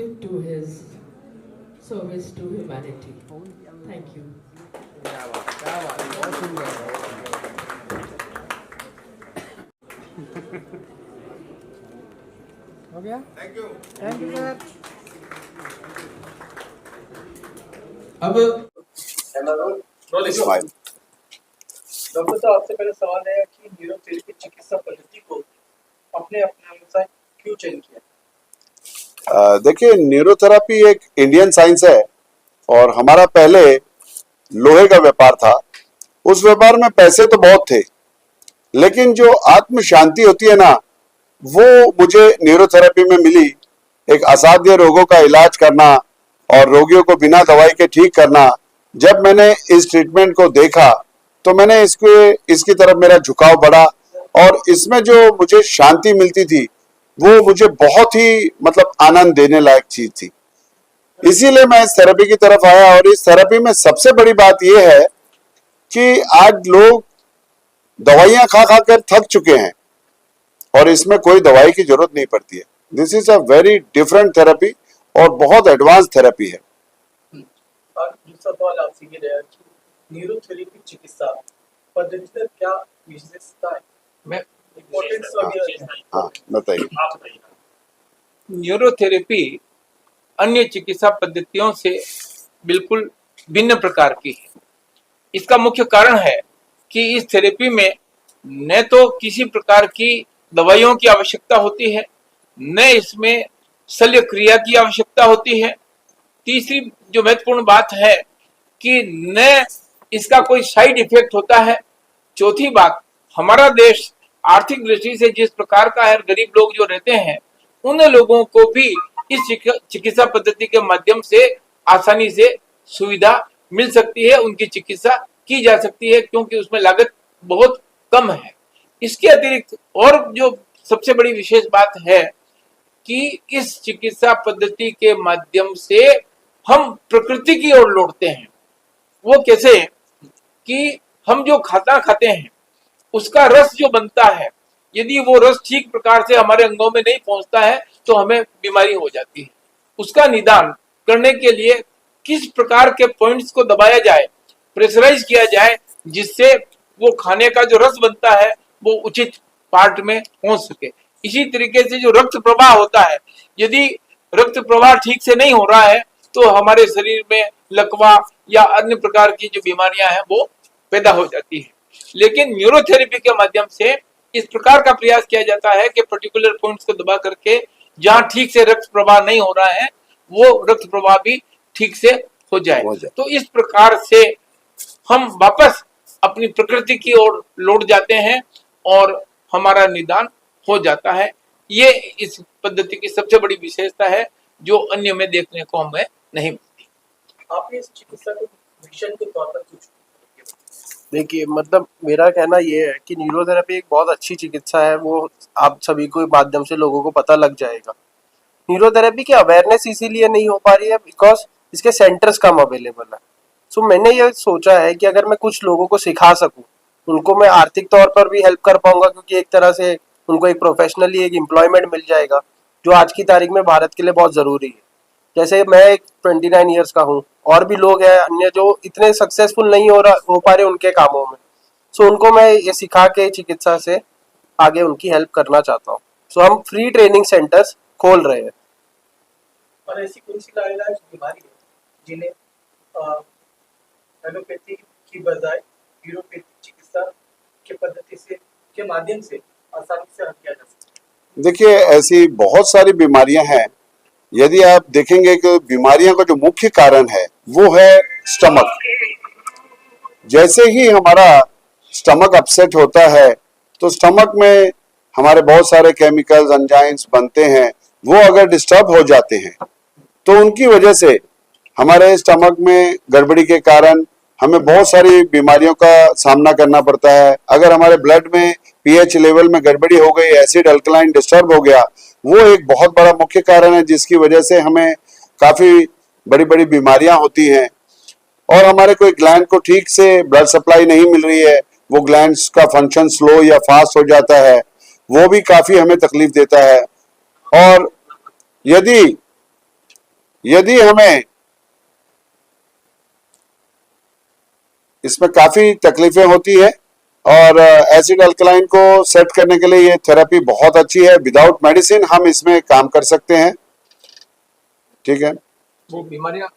tribute to his service to humanity. Thank you. क्या बात है, बहुत सुंदर। हो गया, थैंक यू सर। अब स्माइल। डॉक्टर साहब, आपसे पहले सवाल है कि न्यूरोथेरेपी चिकित्सा पद्धति को अपने अनुसार क्यों चयन किया? देखिए, न्यूरोथेरेपी एक इंडियन साइंस है और हमारा पहले लोहे का व्यापार था। उस व्यापार में पैसे तो बहुत थे, लेकिन जो आत्म शांति होती है ना, वो मुझे न्यूरोथेरेपी में मिली। एक असाध्य रोगों का इलाज करना और रोगियों को बिना दवाई के ठीक करना। जब मैंने इस ट्रीटमेंट को देखा तो मैंने इसकी तरफ मेरा झुकाव बढ़ा और इसमें जो मुझे शांति मिलती थी वो मुझे बहुत ही आनंद देने लायक चीज थी। इसीलिए मैं इस थेरेपी की तरफ आया। और इस थेरेपी में सबसे बड़ी बात यह है कि आज लोग दवाइयां खा खा कर थक चुके हैं और इसमें कोई दवाई की जरूरत नहीं पड़ती है। This is a very different therapy और बहुत एडवांस थेरेपी है। और दूसरा सवाल आपसे ये रहेगा कि न्यूरोथेरेपी चिकित्सा पद्धति में क्या विशेषता है? मैं इम्पोर्टेंस वगैरह। हाँ, बताइए। न्यूरोथेरेपी अन्य चिकित्सा पद्धतियों से बिल्कुल भिन्न प्रकार की है। इसका मुख्य कारण है कि इस थेरेपी में न तो किसी प्रकार की दवाइयों की आवश्यकता होती है, न इसमें शल्य क्रिया की आवश्यकता होती है। तीसरी जो महत्वपूर्ण बात है कि न इसका कोई साइड इफेक्ट होता है। चौथी बात, हमारा देश आर्थिक दृष्टि से जिस प्रकार का है, गरीब लोग जो रहते हैं उन लोगों को भी इस चिकित्सा पद्धति के माध्यम से आसानी से सुविधा मिल सकती है, उनकी चिकित्सा की जा सकती है, क्योंकि उसमें लागत बहुत कम है। इसके अतिरिक्त और जो सबसे बड़ी विशेष बात है कि इस चिकित्सा पद्धति के माध्यम से हम प्रकृति की ओर लौटते हैं। वो कैसे कि हम जो खाना खाते हैं उसका रस जो बनता है, यदि वो रस ठीक प्रकार से हमारे अंगों में नहीं पहुंचता है तो हमें बीमारी हो जाती है। उसका निदान करने के लिए किस प्रकार के पॉइंट्स को दबाया जाए, प्रेशराइज किया जाए, जिससे वो खाने का जो रस बनता है वो उचित पार्ट में पहुंच सके। इसी तरीके से जो रक्त प्रवाह होता है, यदि रक्त प्रवाह ठीक से नहीं हो रहा है तो हमारे शरीर में लकवा या अन्य प्रकार की जो बीमारियां हैं वो पैदा हो जाती है। लेकिन न्यूरोथेरेपी के माध्यम से इस प्रकार का प्रयास किया जाता है कि पर्टिकुलर पॉइंट्स को दबा करके जहां ठीक से रक्त प्रवाह नहीं हो रहा है वो रक्त प्रवाह भी ठीक से हो जाए। तो इस प्रकार से हम वापस अपनी प्रकृति की ओर लौट जाते हैं और हमारा निदान हो जाता है। ये इस पद्धति की सबसे बड़ी विशेषता है जो अन्य में देखने को हमें नहीं मिलती। आपने इस चिकित्सा को मिशन के तौर पर कुछ देखिए, मेरा कहना ये है कि न्यूरोथेरेपी एक बहुत अच्छी चिकित्सा है। वो आप सभी को माध्यम से लोगों को पता लग जाएगा। न्यूरोथेरेपी की अवेयरनेस इसीलिए नहीं हो पा रही है बिकॉज इसके सेंटर्स कम अवेलेबल है। सो मैंने ये सोचा है कि अगर मैं कुछ लोगों को सिखा सकूं, उनको मैं आर्थिक तौर पर भी हेल्प कर पाऊंगा, क्योंकि एक तरह से उनको एक प्रोफेशनली एक एम्प्लॉयमेंट मिल जाएगा, जो आज की तारीख में भारत के लिए बहुत ज़रूरी है। जैसे मैं एक 29 ईयर्स का हूँ, और भी लोग हैं अन्य जो इतने सक्सेसफुल नहीं हो पा रहे उनके कामों में। सो उनको मैं ये सिखा के चिकित्सा से आगे उनकी हेल्प करना चाहता हूँ। सो हम फ्री ट्रेनिंग सेंटर्स खोल रहे हैं। और ऐसी कौन सी लाइलाज बीमारी है जिन्हें एलोपैथी की बजाय न्यूरोपैथी चिकित्सा के पद्धति से के माध्यम से आसानी से हल किया जा सकता है? देखिए, ऐसी बहुत सारी बीमारियां हैं। यदि आप देखेंगे कि बीमारियों का जो मुख्य कारण है वो है स्टमक। जैसे ही हमारा स्टमक अपसेट होता है तो स्टमक में हमारे बहुत सारे केमिकल्स, एंजाइम्स बनते हैं। वो अगर डिस्टर्ब हो जाते हैं तो उनकी वजह से हमारे स्टमक में गड़बड़ी के कारण हमें बहुत सारी बीमारियों का सामना करना पड़ता है। अगर हमारे ब्लड में पीएच लेवल में गड़बड़ी हो गई, एसिड अल्कलाइन डिस्टर्ब हो गया, वो एक बहुत बड़ा मुख्य कारण है जिसकी वजह से हमें काफी बड़ी बड़ी बीमारियां होती हैं। और हमारे कोई ग्लैंड को ठीक से ब्लड सप्लाई नहीं मिल रही है, वो ग्लैंड्स का फंक्शन स्लो या फास्ट हो जाता है, वो भी काफी हमें तकलीफ देता है। और यदि यदि हमें इसमें काफी तकलीफें होती है और एसिड अल्कलाइन को सेट करने के लिए ये थेरेपी बहुत अच्छी है। विदाउट मेडिसिन हम इसमें काम कर सकते हैं। ठीक है। वो बीमारियां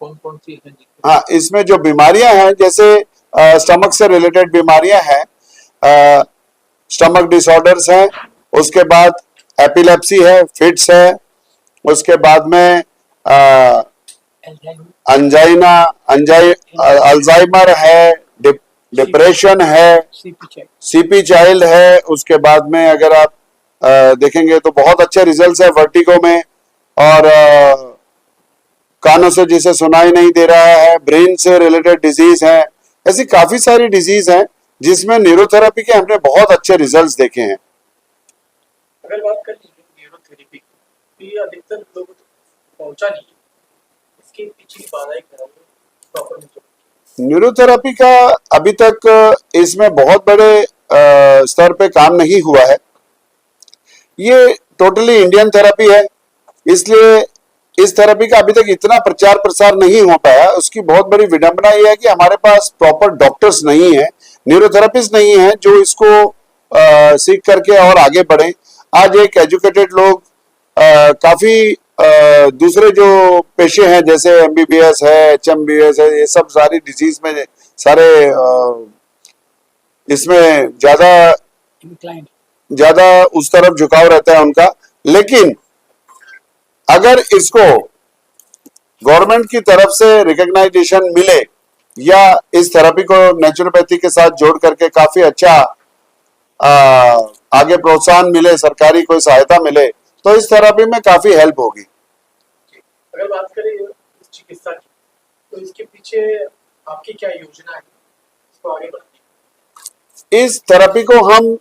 कौन कौन सी हैं? हाँ, इसमें जो बीमारियां हैं जैसे स्टमक से रिलेटेड बीमारियां हैं, स्टमक डिसऑर्डर्स हैं, उसके बाद एपिलेप्सी है, फिट्स है, उसके बाद में अंजाइना अल्जाइमर है, डिप्रेशन है, सीपी चाइल्ड है। उसके बाद में अगर आप देखेंगे तो बहुत अच्छे रिजल्ट्स है वर्टिगो में, और कानों से जिसे सुनाई नहीं दे रहा है, ब्रेन से रिलेटेड डिजीज है। ऐसी काफी सारी डिजीज हैं जिसमें न्यूरोथेरेपी के हमने बहुत अच्छे रिजल्ट्स देखे हैं। अगर बात करें न्यूरोथेरेपी की, ये अधिकतर लोगों तक पहुंचा नहीं है, इसके पीछे की बाधाएं क्या है? प्रॉपर न्यूरोथेरेपी का अभी तक इसमें बहुत बड़े स्तर पे काम नहीं हुआ है। ये टोटली इंडियन थेरेपी है, इसलिए इस थेरेपी का अभी तक इतना प्रचार प्रसार नहीं हो पाया। उसकी बहुत बड़ी विडंबना यह है कि हमारे पास प्रॉपर डॉक्टर्स नहीं है, न्यूरोथेरेपिस्ट नहीं है जो इसको सीख करके और आगे बढ़े। आज एक एजुकेटेड लोग काफी दूसरे जो पेशे हैं जैसे एमबीबीएस है, एचएमबीएस है, ये सब सारी डिजीज में सारे इसमें ज्यादा उस तरफ झुकाव रहता है उनका। लेकिन अगर इसको गवर्नमेंट की तरफ से रिकॉग्नाइजेशन मिले या इस थेरेपी को नेचुरोपैथी के साथ जोड़ करके काफी अच्छा आगे प्रोत्साहन मिले, सरकारी कोई सहायता मिले, तो इस थेरेपी में काफी हेल्प होगी। अगर बात करें इस चिकित्सा की, तो इसके पीछे आपकी क्या योजना है इसको आगे बढ़ाने? इस थेरेपी को हम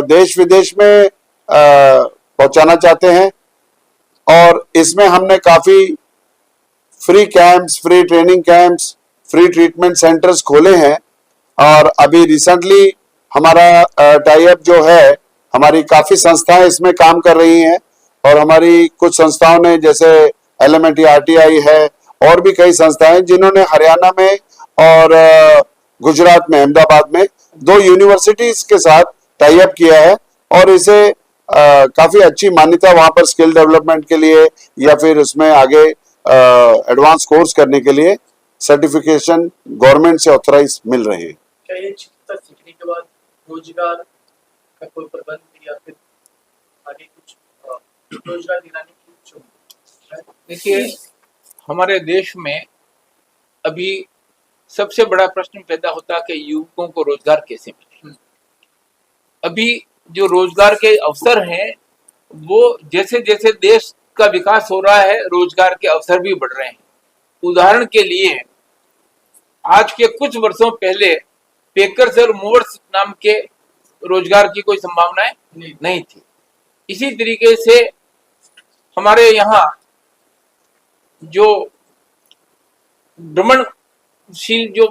देश विदेश में पहुंचाना चाहते हैं, और इसमें हमने काफी free camps, free training camps, free treatment centres खोले हैं। और अभी रिसेंटली हमारा टाई अप जो है, हमारी काफी संस्थाएं इसमें काम कर रही हैं, और हमारी कुछ संस्थाओं ने जैसे एलएमएनटी आरटीआई है, और भी कई संस्थाएं जिन्होंने हरियाणा में और गुजरात में अहमदाबाद में 2 यूनिवर्सिटीज के साथ टाई अप किया है, और इसे काफी अच्छी मान्यता वहां पर स्किल डेवलपमेंट के लिए या फिर उसमें आगे एडवांस कोर्स करने के लिए सर्टिफिकेशन गवर्नमेंट से ऑथराइज मिल रहे हैं। क्या ये चिकित्सा सीखने के बाद रोजगार का कोई प्रबंध या फिर आगे कुछ रोजगार दिलाने की कुछ? देखिए, हमारे देश में अभी सबसे बड़ा प्रश्न पैदा होता है कि युवकों को रोजगार कैसे मिले। अभी जो रोजगार के अवसर हैं, वो जैसे जैसे देश का विकास हो रहा है, रोजगार के अवसर भी बढ़ रहे हैं। उदाहरण के लिए, आज के कुछ वर्षों पहले पेकर्स और मूवर्स नाम के रोजगार की कोई संभावनाएं नहीं थी। इसी तरीके से हमारे यहाँ जो भ्रमणशील जो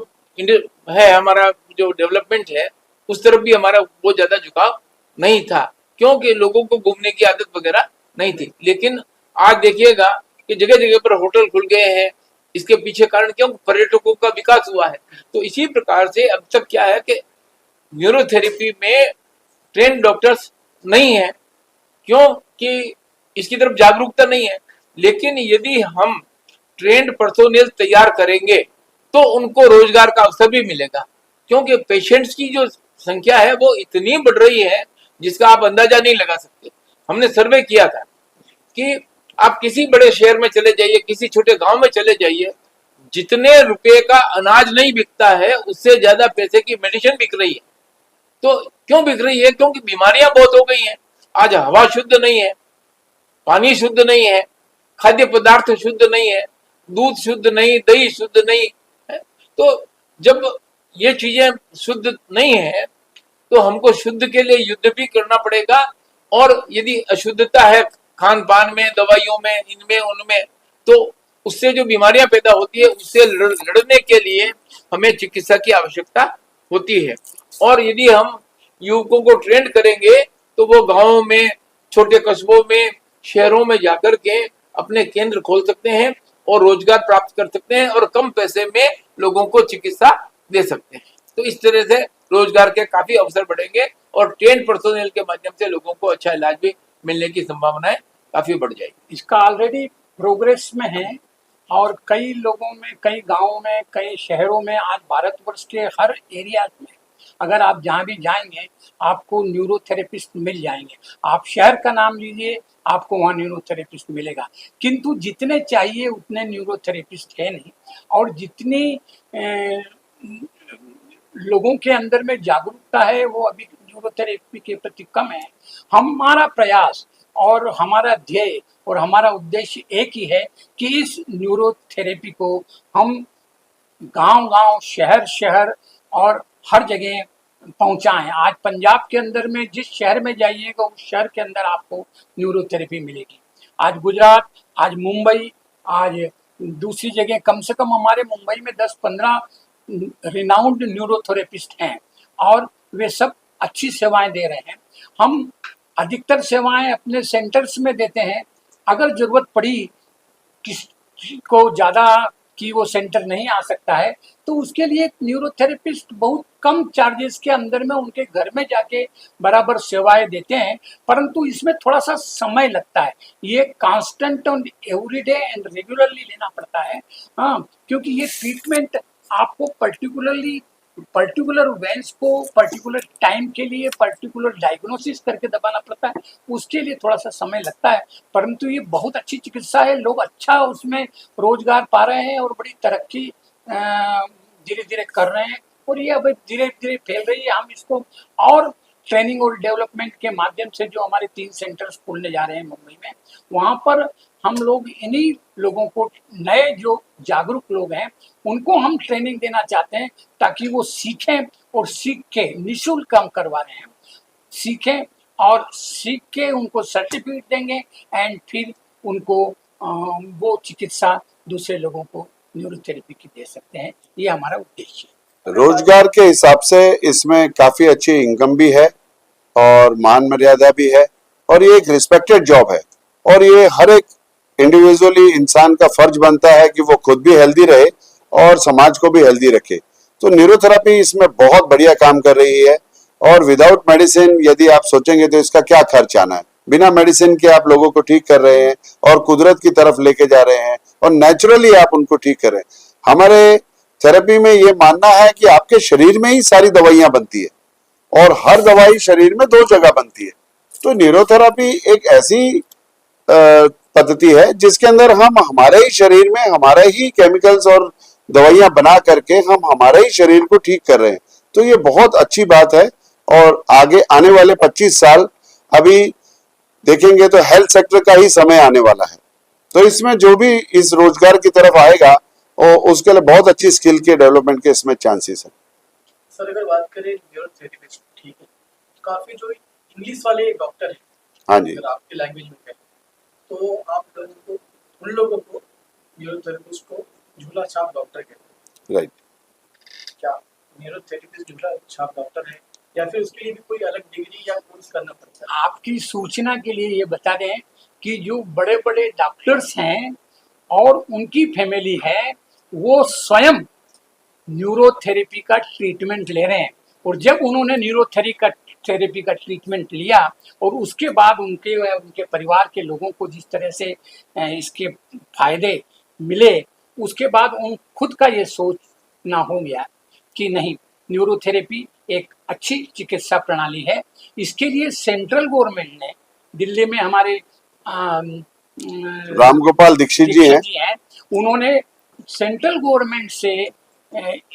है, हमारा जो डेवलपमेंट है, उस तरफ भी हमारा बहुत ज्यादा झुकाव नहीं था, क्योंकि लोगों को घूमने की आदत वगैरह नहीं थी। लेकिन आज देखिएगा कि जगह जगह पर होटल खुल गए हैं। इसके पीछे कारण क्यों? पर्यटकों का विकास हुआ है। तो इसी प्रकार से अब तक क्या है कि न्यूरोथेरेपी में ट्रेन डॉक्टर्स नहीं है, क्योंकि इसकी तरफ जागरूकता नहीं है। लेकिन यदि हम ट्रेंड पर्सोनेल तैयार करेंगे तो उनको रोजगार का अवसर भी मिलेगा, क्योंकि पेशेंट्स की जो संख्या है वो इतनी बढ़ रही है जिसका आप अंदाजा नहीं लगा सकते। हमने सर्वे किया था कि आप किसी बड़े शहर में चले जाइए, किसी छोटे गांव में चले जाइए, जितने रुपए का अनाज नहीं बिकता है उससे ज्यादा पैसे की मेडिसिन बिक रही है। तो क्यों बिक रही है? क्योंकि बीमारियां बहुत हो गई हैं। आज हवा शुद्ध नहीं है, पानी शुद्ध नहीं है, खाद्य पदार्थ शुद्ध नहीं है, दूध शुद्ध नहीं, दही शुद्ध नहीं है। तो जब ये चीजें शुद्ध नहीं है तो हमको शुद्ध के लिए युद्ध भी करना पड़ेगा। और यदि अशुद्धता है खान पान में, दवाइयों में, इनमें उनमें, तो उससे जो बीमारियां पैदा होती है उससे लड़ने के लिए हमें चिकित्सा की आवश्यकता होती है। और यदि हम युवकों को ट्रेंड करेंगे तो वो गांवों में, छोटे कस्बों में, शहरों में जाकर के अपने केंद्र खोल सकते हैं और रोजगार प्राप्त कर सकते हैं और कम पैसे में लोगों को चिकित्सा दे सकते हैं। तो इस तरह से रोजगार के काफी अवसर बढ़ेंगे और ट्रेन पर्सोनेल के माध्यम से लोगों को अच्छा इलाज भी मिलने की संभावनाएं काफी बढ़ जाएगी। इसका ऑलरेडी प्रोग्रेस में है और कई लोगों में, कई गांवों में, कई शहरों में, आज भारतवर्ष के हर एरिया में अगर आप जहाँ भी जाएंगे आपको न्यूरोथेरेपिस्ट मिल जाएंगे। आप शहर का नाम लीजिए, आपको वहाँ न्यूरोथेरेपिस्ट मिलेगा, किंतु जितने चाहिए उतने न्यूरोथेरेपिस्ट है नहीं। और जितनी लोगों के अंदर में जागरूकता है वो अभी न्यूरोथेरेपी के प्रति कम है। हमारा प्रयास और हमारा ध्येय और हमारा उद्देश्य एक ही है कि इस न्यूरोथेरेपी को हम गांव-गांव, शहर-शहर और हर जगह पहुंचाएं। आज पंजाब के अंदर में जिस शहर में जाइएगा उस शहर के अंदर आपको न्यूरोथेरेपी मिलेगी। आज गुजरात, आज मुंबई, आज दूसरी जगह, कम से कम हमारे मुंबई में 10-15 रिनाउंड न्यूरोथेरेपिस्ट हैं और वे सब अच्छी सेवाएं दे रहे हैं। हम अधिकतर सेवाएं अपने सेंटर्स में देते हैं। अगर जरूरत पड़ी किसी को ज़्यादा कि वो सेंटर नहीं आ सकता है तो उसके लिए न्यूरोथेरेपिस्ट बहुत कम चार्जेस के अंदर में उनके घर में जाके बराबर सेवाएं देते हैं, परंतु इसमें थोड़ा सा समय लगता है। ये कांस्टेंट और एवरीडे एंड रेगुलरली लेना पड़ता है। हाँ, क्योंकि ये ट्रीटमेंट आपको पर्टिकुलर वेंस को पर्टिकुलर टाइम के लिए पर्टिकुलर डायग्नोसिस करके दबाना पड़ता है, उसके लिए थोड़ा सा समय लगता है। परंतु ये बहुत अच्छी चिकित्सा है, लोग अच्छा उसमें रोजगार पा रहे हैं और बड़ी तरक्की धीरे धीरे कर रहे हैं और ये अब धीरे धीरे फैल रही है। हम इसको और ट्रेनिंग और डेवलपमेंट के माध्यम से जो हमारे 3 सेंटर्स खोलने जा रहे हैं मुंबई में, वहाँ पर हम लोग इन्हीं लोगों को, नए जो जागरूक लोग हैं उनको हम ट्रेनिंग देना चाहते हैं ताकि वो सीखें और सीख के, निःशुल्क हम करवा रहे हैं, सीखें और सीख के उनको सर्टिफिकेट देंगे एंड फिर उनको वो चिकित्सा दूसरे लोगों को न्यूरोथेरेपी की दे सकते हैं। ये हमारा उद्देश्य है। रोजगार के हिसाब से इसमें काफी अच्छी इनकम भी है और मान मर्यादा भी है और ये एक रिस्पेक्टेड जॉब है और ये हर एक इंडिविजुअली इंसान का फर्ज बनता है कि वो खुद भी हेल्दी रहे और समाज को भी हेल्दी रखे। तो न्यूरोथेरेपी इसमें बहुत बढ़िया काम कर रही है और विदाउट मेडिसिन यदि आप सोचेंगे तो इसका क्या खर्च आना है। बिना मेडिसिन के आप लोगों को ठीक कर रहे हैं और कुदरत की तरफ लेके जा रहे हैं और नेचुरली आप उनको ठीक कर रहे हैं। हमारे थेरेपी में ये मानना है कि आपके शरीर में ही सारी दवाइयां बनती है और हर दवाई शरीर में 2 जगह बनती है। तो न्यूरोथेरेपी एक ऐसी पद्धति है जिसके अंदर हम हमारे ही शरीर में हमारे ही केमिकल्स और दवाइयां बना करके हम हमारे ही शरीर को ठीक कर रहे हैं। तो ये बहुत अच्छी बात है और आगे आने वाले 25 साल अभी देखेंगे तो हेल्थ सेक्टर का ही समय आने वाला है। तो इसमें जो भी इस रोजगार की तरफ आएगा और उसके लिए बहुत अच्छी स्किल के डेवलपमेंट के इसमें चांसेस है। सर अगर बात करें न्यूरोथेरेपिस्ट, ठीक है, काफी जो इंग्लिश वाले डॉक्टर हैं, हाँ जी, अगर आपके लैंग्वेज में कहें तो आप लोगों को, उन लोगों को न्यूरोथेरेपिस्ट को झूला छाप डॉक्टर कहते हैं। राइट। क्या न्यूरोथेरेपिस्ट झूला छाप डॉक्टर है या फिर उसके लिए भी कोई अलग डिग्री या कोर्स करना पड़ता है? आपकी सूचना के लिए ये बता दें कि जो बड़े बड़े डॉक्टर्स हैं और उनकी फैमिली है वो स्वयं न्यूरोथेरेपी का ट्रीटमेंट ले रहे हैं और जब उन्होंने न्यूरोथेरेपी का ट्रीटमेंट लिया और उसके बाद उनके परिवार के लोगों को जिस तरह से इसके फायदे मिले, उसके बाद उन खुद का ये सोचना हो गया कि नहीं, न्यूरोथेरेपी एक अच्छी चिकित्सा प्रणाली है। इसके लिए सेंट्रल गवर्नमेंट ने, दिल्ली में हमारे रामगोपाल दीक्षित जी हैं, उन्होंने सेंट्रल गवर्नमेंट से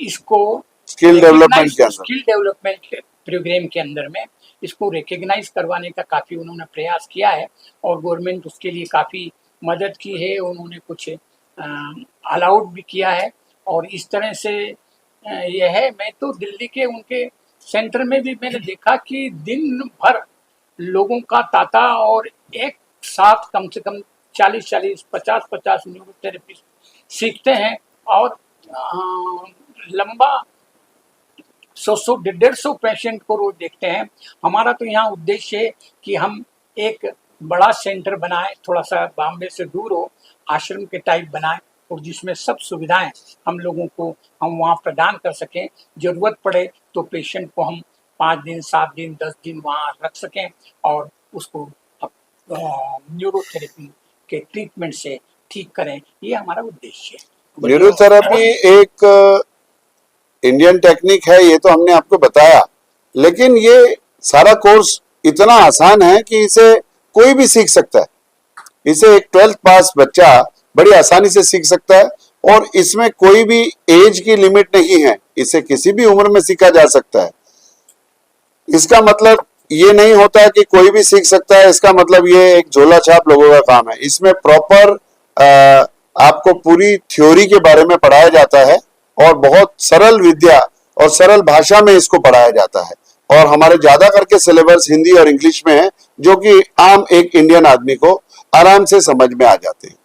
इसको स्किल डेवलपमेंट प्रोग्राम के अंदर में इसको रिकग्नाइज करवाने का काफ़ी उन्होंने प्रयास किया है और गवर्नमेंट उसके लिए काफ़ी मदद की है। उन्होंने कुछ अलाउड भी किया है और इस तरह से यह है। मैं तो दिल्ली के उनके सेंटर में भी मैंने देखा कि दिन भर लोगों का तांता और एक साथ कम से कम 40-40, 50-50 न्यूरोथेरेपिस्ट सीखते हैं और लंबा 100-150 पेशेंट को रोज देखते हैं। हमारा तो यहाँ उद्देश्य है कि हम एक बड़ा सेंटर बनाए, थोड़ा सा बॉम्बे से दूर हो, आश्रम के टाइप बनाए, और जिसमें सब सुविधाएं हम लोगों को हम वहाँ प्रदान कर सकें। जरूरत पड़े तो पेशेंट को हम 5 दिन, 7 दिन, 10 दिन वहाँ रख सकें और उसको न्यूरोथेरेपी के ट्रीटमेंट से ठीक करें। ये हमारा उद्देश्य है। न्यूरोथेरेपी एक इंडियन टेक्निक है, ये तो हमने आपको बताया, लेकिन ये सारा कोर्स इतना आसान है कि इसे कोई भी सीख सकता है। इसे एक 12th पास बच्चा बड़ी आसानी से सीख सकता है और इसमें कोई भी एज की लिमिट नहीं है, इसे किसी भी उम्र में सीखा जा सकता है। इसका मतलब ये नहीं होता कि कोई भी सीख सकता है, इसका मतलब ये एक झोला छाप लोगों का काम है। इसमें प्रॉपर आपको पूरी थ्योरी के बारे में पढ़ाया जाता है और बहुत सरल विद्या और सरल भाषा में इसको पढ़ाया जाता है, और हमारे ज्यादा करके सिलेबस हिंदी और इंग्लिश में है, जो कि आम एक इंडियन आदमी को आराम से समझ में आ जाते हैं।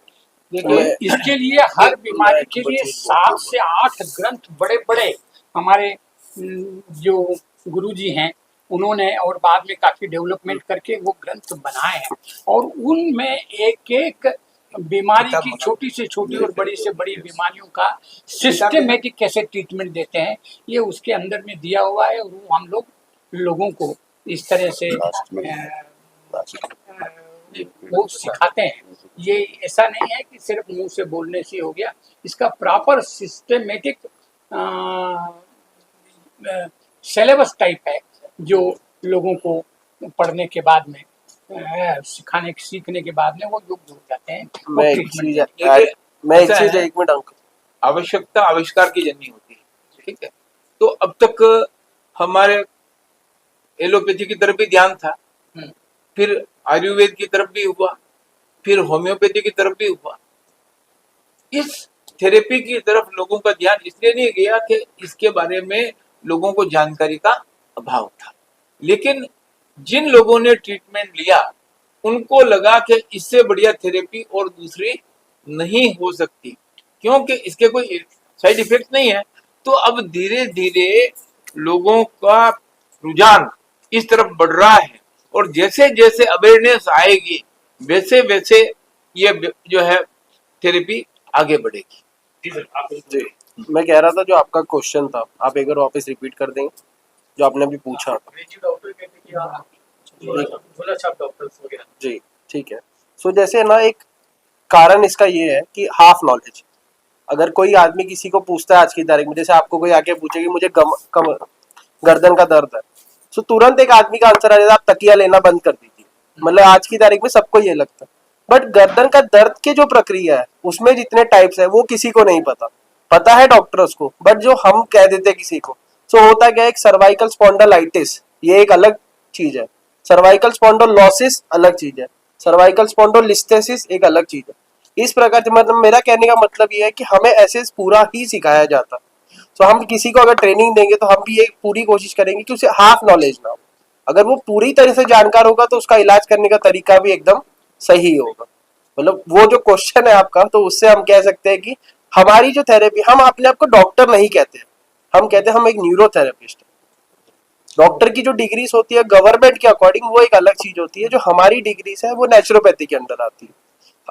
देखिए, इसके लिए हर बीमारी के लिए 7 से 8 ग्रंथ बड़े बड़े हमारे जो गुरुजी हैं उन्होंने, और बाद में काफी डेवलपमेंट करके वो ग्रंथ बनाए हैं, और उनमें एक एक बीमारी की छोटी से छोटी और बड़ी से बड़ी बीमारियों का सिस्टमेटिक कैसे ट्रीटमेंट देते हैं, ये उसके अंदर में दिया हुआ है। और वो हम लोगों को इस तरह से वो सिखाते हैं। ये ऐसा नहीं है कि सिर्फ मुंह से बोलने से हो गया, इसका प्रॉपर सिस्टमेटिक सिलेबस टाइप है जो लोगों को पढ़ने के बाद में सीखने के बाद में वो योग्य हो जाते हैं। मैं एक चीज एक मिनट अंकल, आवश्यकता आविष्कार की जन्नी होती है, ठीक है। तो अब तक हमारे एलोपैथी की तरफ भी ध्यान था, फिर आयुर्वेद की तरफ भी हुआ, फिर होम्योपैथी की तरफ भी हुआ। इस थेरेपी की तरफ लोगों का ध्यान इसलिए नहीं गया कि इसके बारे में लोगों को जानकारी का अभाव था, लेकिन जिन लोगों ने ट्रीटमेंट लिया उनको लगा कि इससे बढ़िया थेरेपी और दूसरी नहीं हो सकती, क्योंकि इसके कोई साइड इफेक्ट नहीं है। तो अब धीरे धीरे लोगों का रुझान इस तरफ बढ़ रहा है, और जैसे जैसे अवेयरनेस आएगी वैसे वैसे ये जो है थेरेपी आगे बढ़ेगी। जी मैं कह रहा था जो आपका क्वेश्चन था आप एक बार वापस रिपीट कर देंगे जो आपने अभी पूछा। डॉक्टर कहते हैं कि आप झोला छाप डॉक्टर्स वगैरह। जी ठीक है। सो जैसे ना एक कारण इसका ये है कि हाफ नॉलेज, अगर कोई आदमी किसी को पूछता है आज की तारीख में, जैसे आपको कोई आके पूछे कि मुझे गर्दन का दर्द है, तो तुरंत एक आदमी का आंसर आ जाता है आप तकिया लेना बंद कर दीजिए। मतलब आज की तारीख में सबको ये लगता है, बट गर्दन का दर्द की जो प्रक्रिया है उसमें जितने टाइप्स है वो किसी को नहीं पता है डॉक्टर्स को, बट जो हम कह देते किसी को। सो होता क्या है, एक सर्वाइकल स्पॉन्डिलाइटिस ये एक अलग चीज है, सर्वाइकल स्पॉन्डिलोसिस अलग चीज है, सर्वाइकल स्पॉन्डिलोलिस्थेसिस एक अलग चीज है। इस प्रकार से मतलब मेरा कहने का मतलब ये है कि हमें ऐसे पूरा ही सिखाया जाता। तो हम किसी को अगर ट्रेनिंग देंगे तो हम भी ये पूरी कोशिश करेंगे कि उसे हाफ नॉलेज ना हो। अगर वो पूरी तरह से जानकार होगा तो उसका इलाज करने का तरीका भी एकदम सही होगा। मतलब वो जो क्वेश्चन है आपका, तो उससे हम कह सकते हैं कि हमारी जो थेरेपी, हम अपने आप को डॉक्टर नहीं कहते, हम कहते हैं हम एक न्यूरोथेरेपिस्ट। डॉक्टर की जो डिग्रीज होती है गवर्नमेंट के अकॉर्डिंग वो एक अलग चीज होती है, जो हमारी डिग्रीज है वो नेचुरोपैथी के अंडर आती है।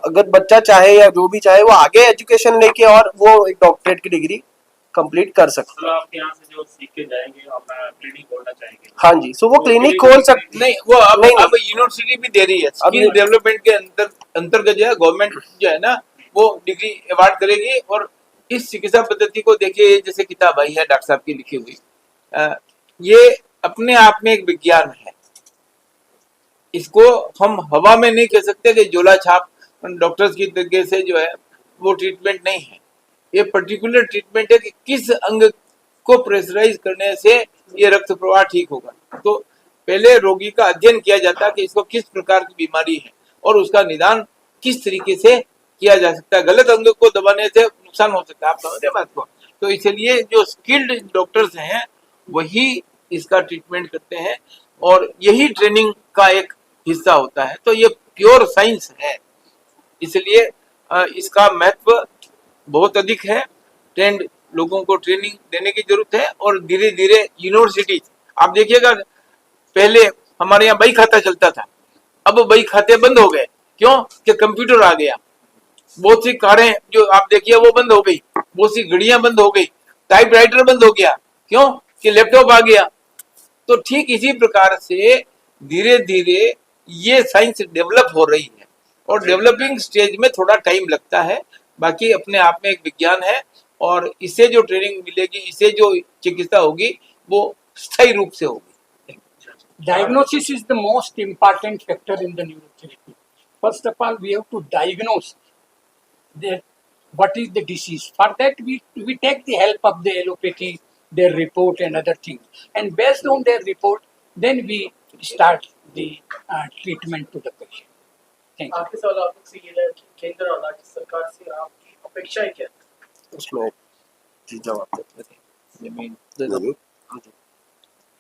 अगर बच्चा चाहे या जो भी चाहे वो आगे एजुकेशन लेके और वो एक डॉक्टरेट की डिग्री कंप्लीट कर सकते हैं। आप यहाँ से जो सीख के जाएंगे अपना क्लिनिक खोलना चाहेंगे? हाँ जी, सो वो क्लिनिक खोल सकते नहीं, वो अब यूनिवर्सिटी भी दे रही है, स्किल डेवलपमेंट के अंतर्गत जो है गवर्नमेंट जो है ना वो डिग्री अवार्ड करेगी। और इस चिकित्सा पद्धति को देखिए, जैसे किताब आई है डॉक्टर साहब की लिखी हुई, ये अपने आप में एक विज्ञान है। इसको हम हवा में नहीं कह सकते कि झोला छाप डॉक्टर्स की तरीके से जो है वो ट्रीटमेंट नहीं है। ये पर्टिकुलर ट्रीटमेंट है कि किस अंग को प्रेशराइज करने से ये रक्त प्रवाह ठीक होगा। तो पहले रोगी का अध्ययन किया जाता है कि इसको किस प्रकार की बीमारी है और उसका निदान किस तरीके से किया जा सकता है। गलत अंग को दबाने से नुकसान हो सकता है, आप समझ रहे बात को। तो इसलिए जो स्किल्ड डॉक्टर्स हैं वही इसका ट्रीटमेंट करते हैं और यही ट्रेनिंग का एक हिस्सा होता है। तो ये प्योर साइंस है, इसलिए इसका महत्व बहुत अधिक है। ट्रेंड लोगों को ट्रेनिंग देने की जरूरत है और धीरे धीरे यूनिवर्सिटी, आप देखिएगा पहले हमारे यहाँ बही खाता चलता था, अब बही खाते बंद हो गए, क्यों कि कंप्यूटर आ गया। बहुत सी कारें जो आप देखिए वो बंद हो गई, बहुत सी घड़ियां बंद हो गई, टाइपराइटर बंद हो गया, क्यों कि लैपटॉप आ गया। तो ठीक इसी प्रकार से धीरे धीरे ये साइंस डेवलप हो रही है, और डेवलपिंग स्टेज में थोड़ा टाइम लगता है, बाकी अपने आप में एक विज्ञान है, और इससे जो ट्रेनिंग मिलेगी, इससे जो चिकित्सा होगी वो स्थायी रूप से होगी। Diagnosis is the most important factor in the neurotherapy. First of all, we have to diagnose that what is the disease. For that, we take the help of the allopathy, their report and other things. And based on their report, then we start the treatment to the patient. Thank you. आपके सवाल आप लोग से ये है कि केंद्र और राज्य सरकार से आपकी अपेक्षाएं क्या है? उसमें जी जवाब दे दो।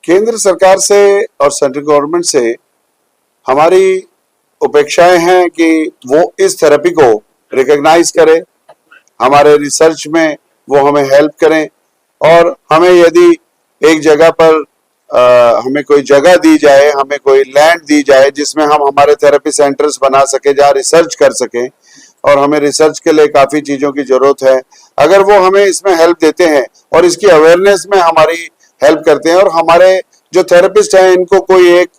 केंद्र सरकार से और सेंट्रल गवर्नमेंट से हमारी अपेक्षाएं हैं कि वो इस थेरेपी को रिकॉग्नाइज करें, हमारे रिसर्च में वो हमें हेल्प करें, और हमें यदि एक जगह पर हमें कोई जगह दी जाए, हमें कोई लैंड दी जाए जिसमें हम हमारे थेरेपी सेंटर्स बना सके, जहाँ रिसर्च कर सकें, और हमें रिसर्च के लिए काफ़ी चीज़ों की ज़रूरत है, अगर वो हमें इसमें हेल्प देते हैं और इसकी अवेयरनेस में हमारी हेल्प करते हैं, और हमारे जो थेरेपिस्ट हैं इनको कोई एक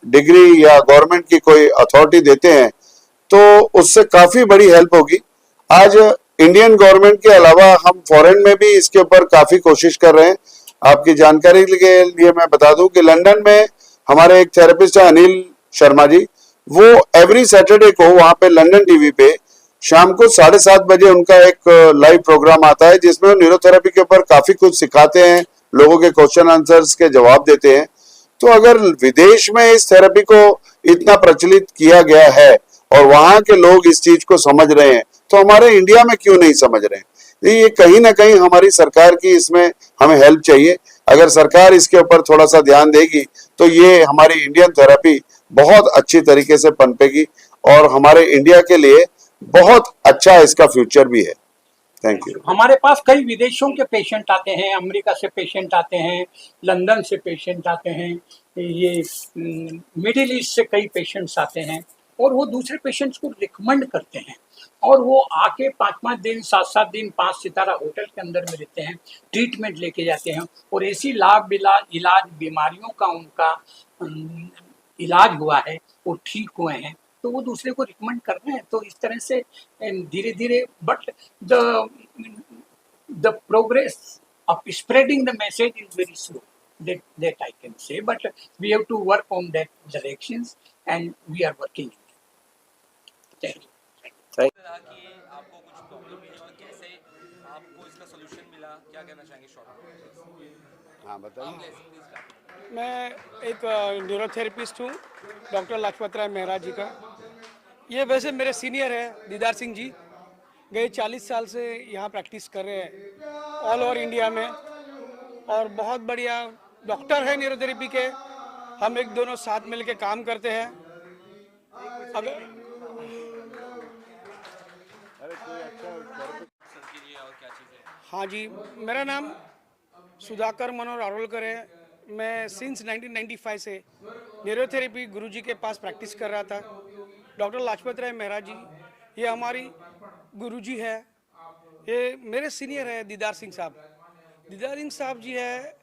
डिग्री या गवर्नमेंट की कोई अथॉरिटी देते हैं, तो उससे काफ़ी बड़ी हेल्प होगी। आज इंडियन गवर्नमेंट के अलावा हम फॉरेन में भी इसके ऊपर काफ़ी कोशिश कर रहे हैं। आपकी जानकारी के लिए मैं बता दूं कि लंदन में हमारे एक थेरेपिस्ट है अनिल शर्मा जी, वो एवरी सैटरडे को वहां पे लंदन टीवी पे शाम को 7:30 बजे उनका एक लाइव प्रोग्राम आता है, जिसमें वो न्यूरोथेरेपी के ऊपर काफी कुछ सिखाते हैं, लोगों के क्वेश्चन आंसर्स के जवाब देते हैं। तो अगर विदेश में इस थेरेपी को इतना प्रचलित किया गया है और वहां के लोग इस चीज को समझ रहे हैं, तो हमारे इंडिया में क्यों नहीं समझ रहे हैं? ये कहीं ना कहीं हमारी सरकार की इसमें हमें हेल्प चाहिए। अगर सरकार इसके ऊपर थोड़ा सा ध्यान देगी तो ये हमारी इंडियन थेरेपी बहुत अच्छी तरीके से पनपेगी, और हमारे इंडिया के लिए बहुत अच्छा इसका फ्यूचर भी है। Thank you. हमारे पास कई विदेशों के पेशेंट आते हैं, अमेरिका से पेशेंट आते हैं, लंदन से पेशेंट आते हैं, ये मिडिल ईस्ट से कई पेशेंट्स आते हैं, और वो दूसरे पेशेंट्स को रिकमेंड करते हैं, और वो आके 5-5 दिन 7-7 दिन 5 सितारा होटल के अंदर में रहते हैं, ट्रीटमेंट लेके जाते हैं, और ऐसी लाभ इलाज बीमारियों का उनका इलाज हुआ है, वो ठीक हुए हैं, तो वो दूसरे को रिकमेंड कर रहे हैं। तो इस तरह से धीरे धीरे, but the progress of spreading the message is very slow, that I can say, but we have to work on that directions, and we are working. Thank you. कि आपको कुछ प्रॉब्लम हुई और कैसे आपको इसका सॉल्यूशन मिला, क्या कहना चाहेंगे शॉर्ट में? हाँ बताइए। मैं एक न्यूरोथेरेपिस्ट हूँ, डॉक्टर लक्ष्मण राय मेहरा जी का। ये वैसे मेरे सीनियर है दीदार सिंह जी, गए 40 साल से यहाँ प्रैक्टिस कर रहे हैं ऑल ओवर इंडिया में, और बहुत बढ़िया डॉक्टर है न्यूरोथेरेपी के। हम एक दोनों साथ मिलकर काम करते हैं। अगर हाँ जी, मेरा नाम सुधाकर मनोहर आरोलकर है। मैं सिंस 1995 से न्यूरोथेरेपी गुरुजी के पास प्रैक्टिस कर रहा था। डॉक्टर लाजपत राय मेहरा जी ये हमारी गुरुजी है। ये मेरे सीनियर है दीदार सिंह साहब। दीदार सिंह साहब जी है,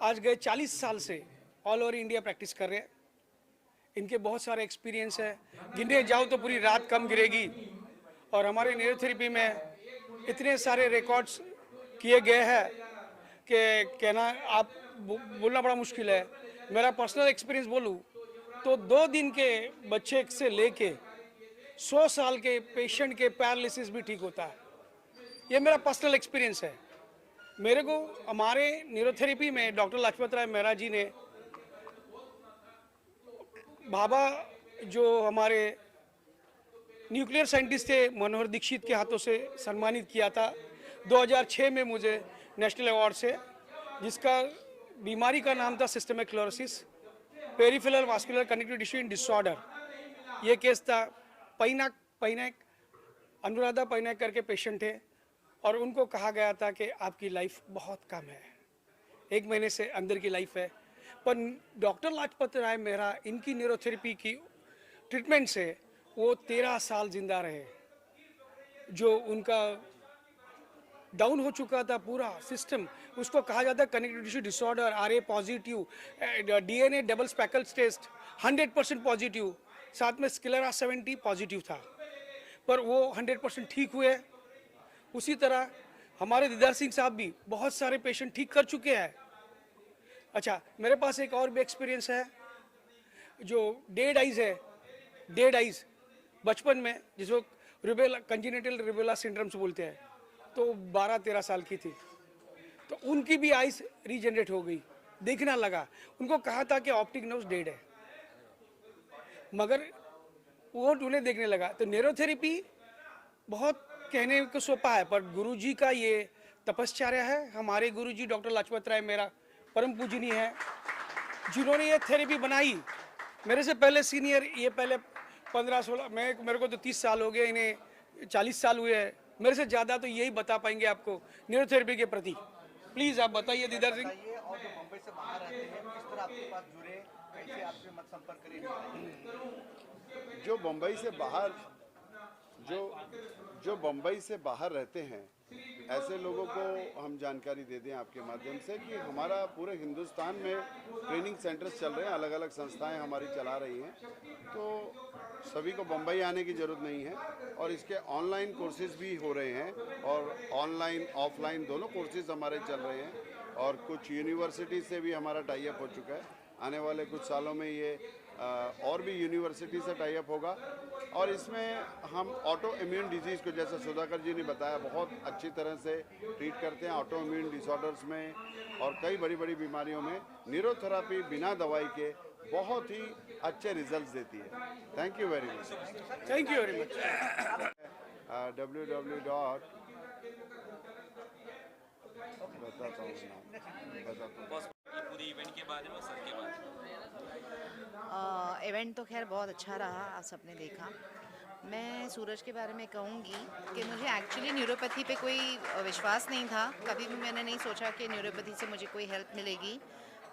आज गए 40 साल से ऑल ओवर इंडिया प्रैक्टिस कर रहे हैं। इनके बहुत सारे एक्सपीरियंस है, गिनने जाओ तो पूरी रात कम गिरेगी। और हमारे न्यूरोथेरेपी में इतने सारे रिकॉर्ड्स किए गए हैं कि कहना आप बोलना बड़ा मुश्किल है। मेरा पर्सनल एक्सपीरियंस बोलूँ तो 2 दिन के बच्चे से लेके 100 साल के पेशेंट के पैरालिसिस भी ठीक होता है। ये मेरा पर्सनल एक्सपीरियंस है। मेरे को हमारे न्यूरोथेरेपी में डॉक्टर लक्ष्मण राय मेहरा जी ने बाबा जो हमारे न्यूक्लियर साइंटिस्ट थे मनोहर दीक्षित के हाथों से सम्मानित किया था 2006 में मुझे नेशनल अवार्ड से, जिसका बीमारी का नाम था systemic chlorosis peripheral vascular connective tissue disorder. ये केस था पैनाक अनुराधा पैनाक करके पेशेंट थे, और उनको कहा गया था कि आपकी लाइफ बहुत कम है, 1 महीने से अंदर की लाइफ है। पर डॉक्टर लाजपत राय मेहरा इनकी न्यूरोथेरेपी की ट्रीटमेंट से वो 13 साल जिंदा रहे। जो उनका डाउन हो चुका था पूरा सिस्टम, उसको कहा जाता है connective tissue disorder, RA positive, DNA double speckles test 100% positive, साथ में स्क्लेरा 70 पॉजिटिव था, पर वो 100% ठीक हुए। उसी तरह हमारे दीदार सिंह साहब भी बहुत सारे पेशेंट ठीक कर चुके हैं। अच्छा, मेरे पास एक और भी एक्सपीरियंस है, जो डेड आइज है, डेड आइज बचपन में जिसको रुबेला कंजेनिटल रुबेला सिंड्रोम्स बोलते हैं, तो 12-13 साल की थी, तो उनकी भी आइज रीजनरेट हो गई, देखना लगा। उनको कहा था कि ऑप्टिक नर्व डेड है, मगर वो उन्हें देखने लगा। तो न्यूरोथेरेपी बहुत कहने को सोपा है, पर गुरुजी का ये तपश्चर्या है। हमारे गुरुजी डॉक्टर लाजपत राय मेरा परम पूजनीय है, जिन्होंने ये थेरेपी बनाई। मेरे से पहले सीनियर, ये पहले 15-16, मेरे को तो 30 साल हो गए, इन्हें 40 साल हुए हैं। मेरे से ज़्यादा तो यही बता पाएंगे आपको न्यूरोथेरेपी के प्रति। प्लीज़ आप बताइए दीदार सिंह। और जो मुंबई से बाहर रहते हैं, किस तरह आपके पास जुड़े, कैसे आपसे मत संपर्क करें? जो बम्बई से बाहर जो बम्बई से बाहर रहते हैं, ऐसे लोगों को हम जानकारी दे दें आपके माध्यम से कि हमारा पूरे हिंदुस्तान में ट्रेनिंग सेंटर्स चल रहे हैं, अलग अलग संस्थाएं हमारी चला रही हैं, तो सभी को बम्बई आने की ज़रूरत नहीं है। और इसके ऑनलाइन कोर्सेज भी हो रहे हैं, और ऑनलाइन ऑफलाइन दोनों कोर्सेज हमारे चल रहे हैं, और कुछ यूनिवर्सिटी से भी हमारा टाई अप हो चुका है। आने वाले कुछ सालों में ये और भी यूनिवर्सिटी से टाई अप होगा। और इसमें हम ऑटो इम्यून डिजीज़ को, जैसे सुधाकर जी ने बताया, बहुत अच्छी तरह से ट्रीट करते हैं। ऑटो इम्यून डिसऑर्डर्स में और कई बड़ी बड़ी बीमारियों में न्यूरोथेरेपी बिना दवाई के बहुत ही अच्छे रिजल्ट्स देती है। Thank you very much. Thank you very much. बताता हूँ पूरी इवेंट के बारे में, सर के बारे में। इवेंट तो खैर बहुत अच्छा रहा, आप सबने देखा। मैं सूरज के बारे में कहूँगी कि मुझे एक्चुअली न्यूरोपैथी पे कोई विश्वास नहीं था। कभी भी मैंने नहीं सोचा कि न्यूरोपैथी से मुझे कोई हेल्प मिलेगी,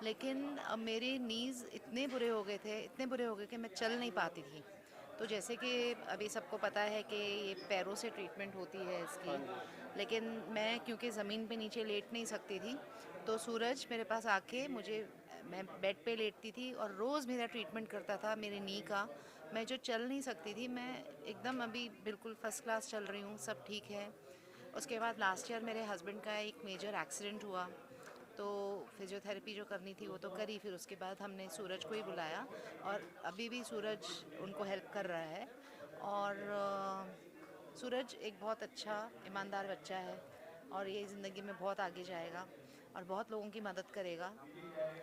लेकिन मेरे नीज़ इतने बुरे हो गए थे, इतने बुरे हो गए कि मैं चल नहीं पाती थी। तो जैसे कि अभी सबको पता है कि ये पैरों से ट्रीटमेंट होती है इसकी, लेकिन मैं क्योंकि ज़मीन पे नीचे लेट नहीं सकती थी, तो सूरज मेरे पास आके मैं बेड पे लेटती थी और रोज़ मेरा ट्रीटमेंट करता था मेरे नी का। मैं जो चल नहीं सकती थी, मैं एकदम अभी बिल्कुल फ़र्स्ट क्लास चल रही हूँ, सब ठीक है। उसके बाद लास्ट ईयर मेरे हस्बैंड का एक मेजर एक्सीडेंट हुआ, तो फिजियोथेरेपी जो करनी थी वो तो करी। फिर उसके बाद हमने सूरज को ही बुलाया, और अभी भी सूरज उनको हेल्प कर रहा है। और सूरज एक बहुत अच्छा ईमानदार बच्चा है, और ये ज़िंदगी में बहुत आगे जाएगा और बहुत लोगों की मदद करेगा।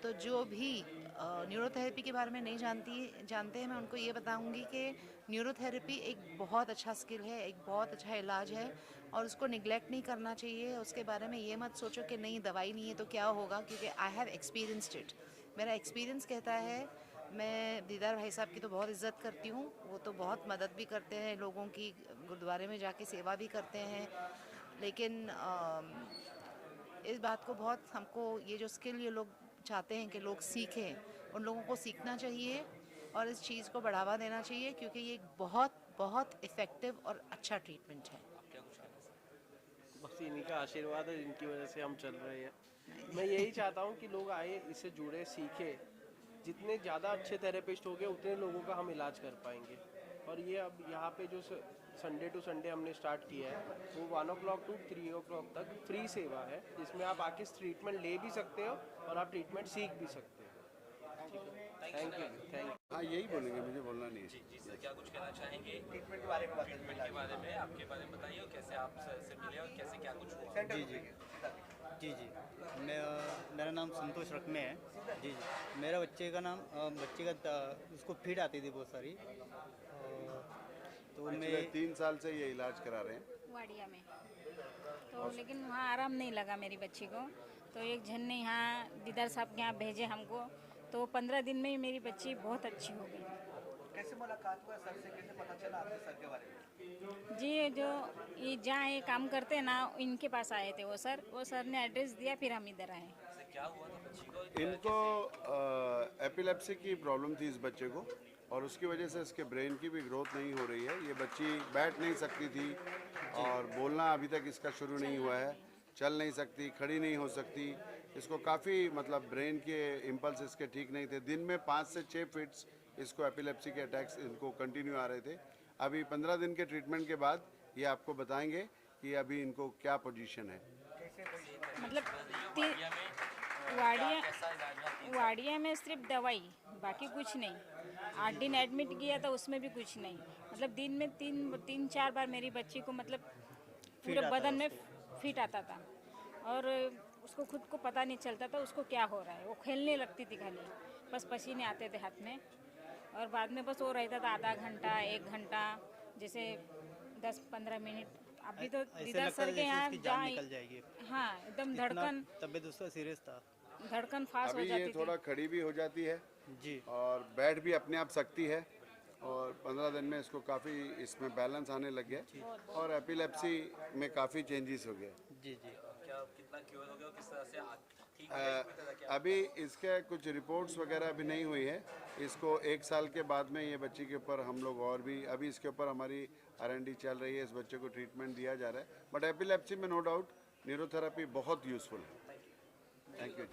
तो जो भी न्यूरोथेरेपी के बारे में नहीं जानते हैं, मैं उनको ये बताऊंगी कि न्यूरोथेरेपी एक बहुत अच्छा स्किल है, एक बहुत अच्छा इलाज है, और उसको निगलेक्ट नहीं करना चाहिए। उसके बारे में ये मत सोचो कि नहीं दवाई नहीं है तो क्या होगा, क्योंकि आई हैव एक्सपीरियंस्ड इट। मेरा एक्सपीरियंस कहता है, मैं दीदार भाई साहब की तो बहुत इज़्ज़त करती हूँ, वो तो बहुत मदद भी करते हैं लोगों की, गुरुद्वारे में जाके सेवा भी करते हैं, लेकिन इस बात को बहुत हमको ये जो स्किल ये लोग चाहते हैं कि लोग सीखें, उन लोगों को सीखना चाहिए और इस चीज़ को बढ़ावा देना चाहिए, क्योंकि ये एक बहुत बहुत इफ़ेक्टिव और अच्छा ट्रीटमेंट है। बस इन्हीं का आशीर्वाद है जिनकी वजह से हम चल रहे हैं। मैं यही चाहता हूँ कि लोग आए, इससे जुड़े, सीखें। जितने ज़्यादा अच्छे थेरेपिस्ट होंगे उतने लोगों का हम इलाज कर पाएंगे। और ये अब यहाँ पे जो संडे टू संडे हमने स्टार्ट किया है, वो 1 o'clock to 3 o'clock तक फ्री सेवा है, जिसमें आप आके ट्रीटमेंट ले भी सकते हो और आप ट्रीटमेंट सीख भी सकते हो। Thank you. हाँ, यही बोलेंगे, मुझे बोलना नहीं है। जी सर, क्या कुछ कहना चाहेंगे ट्रीटमेंट के बारे में बात ट्रीटमेंट के बारे में, आपके बारे में बताइए, और कैसे आप से मिले और कैसे क्या कुछ हुआ? जी मेरा नाम संतोष रखमे है। जी मेरा बच्चे का उसको फीड आती थी बहुत सारी, तो मैं 3 साल से ये इलाज करा रहे हैं वाडिया में, तो लेकिन वहाँ आराम नहीं लगा मेरी बच्ची को। तो एक जन ने यहाँ दीदार साहब के यहाँ भेजे हमको, तो 15 दिन में ही मेरी बच्ची बहुत अच्छी हो गई। कैसे मुलाकात हुआ सर से, कैसे पता चला आपके सर के बारे में? जी, जो ये जहाँ ये काम करते हैं ना, इनके पास आए थे वो सर ने एड्रेस दिया, फिर हम इधर आए। क्या हुआ था बच्ची को? इनको एपिलेप्सी की प्रॉब्लम थी इस बच्चे को, और उसकी वजह से इसके ब्रेन की भी ग्रोथ नहीं हो रही है। ये बच्ची बैठ नहीं सकती थी और बोलना अभी तक इसका शुरू नहीं हुआ है, चल नहीं सकती, खड़ी नहीं हो सकती। इसको काफ़ी मतलब ब्रेन के इम्पल्स इसके ठीक नहीं थे। दिन में 5 से 6 फिट्स इसको एपिलेप्सी के अटैक्स इनको कंटिन्यू आ रहे थे। अभी 15 दिन के ट्रीटमेंट के बाद ये आपको बताएंगे कि अभी इनको क्या पोजीशन है। मतलब वाड़िया में सिर्फ दवाई, बाकी कुछ नहीं। 8 दिन एडमिट किया था, उसमें भी कुछ नहीं। मतलब दिन में 3-4 बार मेरी बच्ची को मतलब पूरे बदन में फिट आता था और उसको खुद को पता नहीं चलता था उसको क्या हो रहा है। वो खेलने लगती थी खाली, बस पसीने आते थे हाथ में और बाद में बस वो रहता था आधा घंटा 1 घंटा, जैसे 10-15 मिनट। अभी तो दीदार सर के यहाँ निकल जाएगी। हाँ, एकदम धड़कन, तबीयत उसका सीरियस था, धड़कन फास्ट हो अभी जाती ये थी। थोड़ा खड़ी भी हो जाती है जी, और बैठ भी अपने आप सकती है और 15 दिन में इसको काफ़ी इसमें बैलेंस आने लग गया और एपिलेप्सी में काफ़ी चेंजेस हो गए। जी जी। क्या कितना क्योर हो गया और किस तरह से ठीक अभी इसके कुछ रिपोर्ट्स वगैरह अभी नहीं हुई है। इसको 1 साल के बाद में ये बच्ची के ऊपर हम लोग और भी अभी इसके ऊपर हमारी R&D चल रही है। इस बच्चे को ट्रीटमेंट दिया जा रहा है, बट एपिलेप्सी में नो डाउट न्यूरोथेरेपी बहुत यूजफुल है। Thank you.